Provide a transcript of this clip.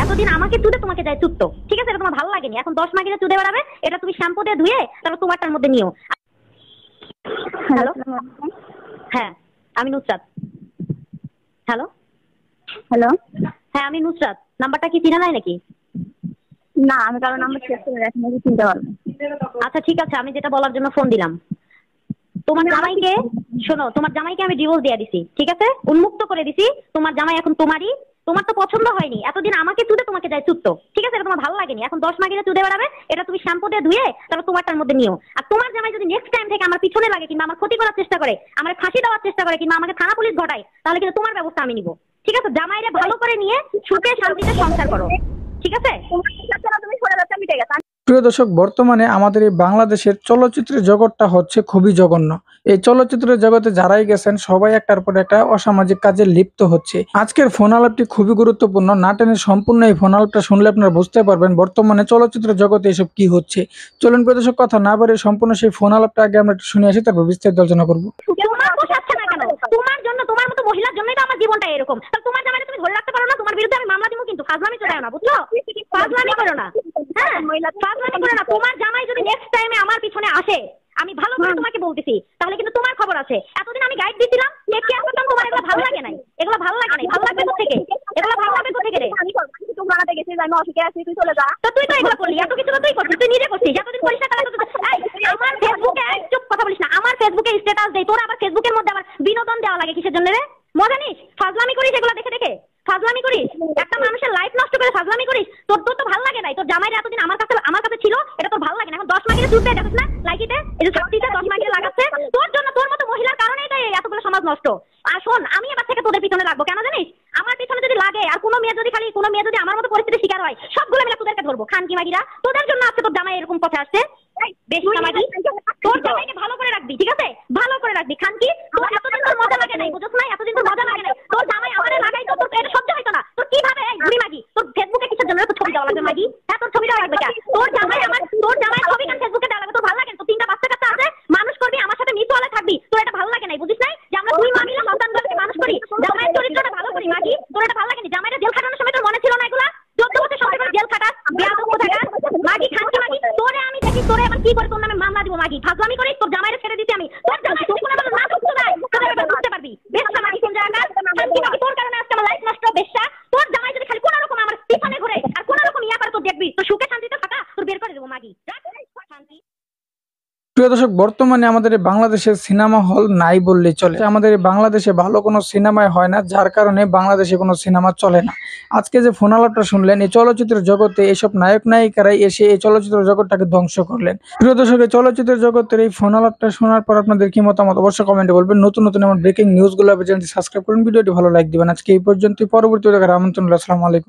এতদিন আমাকে চুদে তোমাকে যায় চুদতো, ঠিক আছে? এটা তোমার ভালো লাগেনি, এখন 10 মাগিরে চুদে বেড়াবে, এটা তুমি শ্যাম্পু দিয়ে ধুয়ে তারপর তোমারটার মধ্যে নিও। হ্যালো, হ্যাঁ আমি নুসরাত। হ্যালো হ্যালো, হ্যাঁ আমি নুসরাত। নাম্বারটা কি চিনা নাই নাকি? না আমি কারো নাম্বার সেভ করে রাখিনি, আমি চিনতে পারবো। আচ্ছা ঠিক আছে, আমি যেটা বলার জন্য ফোন দিলাম, তোমার জামাইকে শোনো, তোমার জামাইকে আমি ডিভোর্স দিয়ে দিছি, ঠিক আছে? উন্মুক্ত করে দিছি। তোমার জামাই এখন তোমারই। তোমার তো পছন্দ হয়নি, এতদিন আমাকে চুদে তোমাকে যায় চুদতো, ঠিক আছে? এটা তোমার ভালো লাগেনি, এখন 10 মাগিরে চুদে বেড়াবে, এটা তুমি শ্যাম্পু দিয়ে ধুয়ে তারপর তোমারটার মধ্যে নিও। আর তোমার জামাই যদি নেক্সট টাইম থেকে আমার পিছনে লাগে কিংবা আমার ক্ষতি করার চেষ্টা করে, আমার ফাঁসি দেওয়ার চেষ্টা করে কিংবা আমাকে থানা পুলিশ ঘটায়, তাহলে কিন্তু তোমার ব্যবস্থা আমি নিব, ঠিক আছে? জামাইরে ভালো করে নিয়ে সুখে শান্তিতে সংসার করো, ঠিক আছে? তুমি সরে যাচ্ছে, আমি ঠিক আছে। প্রিয় দর্শক, বর্তমানে আমাদের এই বাংলাদেশের চলচ্চিত্রের জগৎটা হচ্ছে খুবই জঘন্য। এই চলচ্চিত্রের জগতে যারাই গেছেন সবাই একটার পর একটা অসামাজিক কাজে লিপ্ত হচ্ছে। আজকের ফোন আলাপটি খুবই গুরুত্বপূর্ণ, না টেনে সম্পূর্ণ এই ফোন আলাপটা শুনলে আপনারা বুঝতে পারবেন বর্তমানে চলচ্চিত্রের জগতে এসব কি হচ্ছে। চলুন প্রিয় দর্শক, কথা না বাড়িয়ে সম্পূর্ণ সেই ফোন আলাপটা আগে আমরা একটু শুনে আসি, তারপর বিস্তারিত আলোচনা করবো। তোমার পোষাচ্ছে না কেন? তোমার জন্য, তোমার মতো মহিলার জন্যই তো আমার জীবনটা এরকম। তাহলে তোমার জামাইকে তুমি ধরে রাখতে পারো না? তোমার বিরুদ্ধে আমি মামলা দিব, কিন্তু ফাজলামি চলে না, বুঝছো? ফাজলামি করো না, হ্যাঁ ফাজলামি করো না। তোমার জামাই যদি নেক্সট টাইমে আমার পিছনে আসে, আমি ভালো করে তোমাকে বলতেছি, তাহলে কিন্তু তোমার খবর আছে। এতদিন আমি গাইড দিছিলাম, টেক কেয়ার করতাম, তোমার এগুলো ভালো লাগে নাই, এগুলো ভালো লাগে নাই। ভালো লাগবে কোথেকে? এগুলো ভালো লাগবে কোথেকে রে? আমি করবো, আমি তো বানাতে গেছি, আমি অসুখে আছি, তুই চলে যা। তো তুই তো এগুলো করলি, এত কিছু তো তুই করছিস, তুই নিজে করছিস। এতদিন করিস না, তাহলে তো আমার ফেসবুকে চুপ কথা বলিস না, আমার ফেসবুকে স্ট্যাটাস দেই, তোর আবার ফেসবুকের মধ্যে আবার বিনোদন দেওয়া লাগে কিসের জন্য রে? মজা নিস? ফাজলামি করিস এগুলো দেখে দেখে, ফাজলামি করিস, একটা মানুষের লাইফ নষ্ট করে ফাজলামি করিস। তোর তোর তো ভালো লাগে নাই, তোর জামাইরা এতদিন আমার কাছে ছিল, এটা তোর ভালো লাগে না। এখন 10 মাগিরে চুপ দেয়, দেখিস না লাইকিতে, এই যে ছাত্রীতে 10 মাগিরে লাগাচ্ছে তোর জন্য, তোর মতো মহিলার কারণে এটা এতগুলো সমাজ নষ্ট। আর শোন, আমি এবার থেকে তোদের পিছনে লাগবো, কেন জানিস? আমার পিছনে যদি লাগে আর কোনো মেয়ে যদি আমার মতো পরিস্থিতির শিকার হয়, সবগুলো মিলে তোদেরকে ধরবো। খানকি মাগিরা, তোদের জন্য আজকে তোর জামাই এরকম পথে আসছে। বেশি মাগি, তোর জামাইকে ভালো করে রাখবি, ঠিক আছে? ভালো করে রাখবি। খানকি, তোর এতদিন তোর মজা লাগে নাই, বুঝছ না? এতদিন তোর মজা লাগে নাই। তোর জামাই আমারে লাগাই তো তোর এটা সহ্য হইতো না। তোর কিভাবে এই বুড়ি মাগি, তোর ফেসবুকে কিসের জন্য তোর ছবি দেওয়া লাগবে মাগি? হ্যাঁ তোর ছবি দেওয়া লাগবে কেন? তোর জামাই ছবি কেন ফেসবুকে দেওয়া লাগবে? তোর ভালো লাগে? তোর 3টা বাচ্চা কাচ্চা আছে, মানুষ করবি, আমার সাথে মিতুয়ালে থাকবি, তোর এটা ভালো লাগে নাই, বুঝিস না? যে আমরা দুই মা মিলে সন্তানগুলোকে মানুষ করি, জামাইয়ের চরিত্রটা ভালো করি মাগি, তোর এটা ভালো লাগেনি? জামাইয়ের জেল খাটানোর সময় তোর মনে ছিল না এগুলা? 14 বছর সংসার করে জেল খাটাস, বেয়াদব কোথাকার মাগি, খানকি মাগি। তোরে আমি দেখি, তোরে এবার কি করে তোর নামে মামলা দিব মাগি। ফাজলামি করিস, তোর জামাইরে ছেড়ে দিছি আমি। তোর জামাই যদি কোনো আমার না ঢুকতে দেয়, তাহলে এবার বুঝতে পারবি বেশটা মাগি কোন জায়গা। খানকি মাগি, তোর কারণে আজকে আমার লাইফ নষ্ট, বেশটা। তোর জামাই যদি খালি কোনো রকম আমার পিছনে ঘুরে আর কোনো রকম ইয়া করে, তোর দেখবি তোর সুখে শান্তিতে থাকা, তোর বের করে দেবো মাগি। শান্তি। প্রিয় দর্শক, বর্তমানে আমাদের এই বাংলাদেশের সিনেমা হল নাই বললেই চলে। আমাদের এই বাংলাদেশে ভালো কোনো সিনেমাই হয় না, যার কারণে বাংলাদেশে কোনো সিনেমা চলে না। আজকে যে ফোন আলাপটা শুনলেন, এই চলচ্চিত্রের জগতে এসব নায়ক নায়িকারাই এসে এই চলচ্চিত্র জগৎটাকে ধ্বংস করলেন। প্রিয় দর্শক, এই চলচ্চিত্রের জগতের এই ফোন আলাপটা শোনার পর আপনাদের কি মতামত অবশ্যই কমেন্টে বলবেন। নতুন নতুন এমন ব্রেকিং নিউজগুলো চ্যানেলটি সাবস্ক্রাইব করুন, ভিডিওটি ভালো লাইক দিবেন। আজকে এই পর্যন্ত, পরবর্তী দেখার আমন্ত্রণ। আসসালামু আলাইকুম।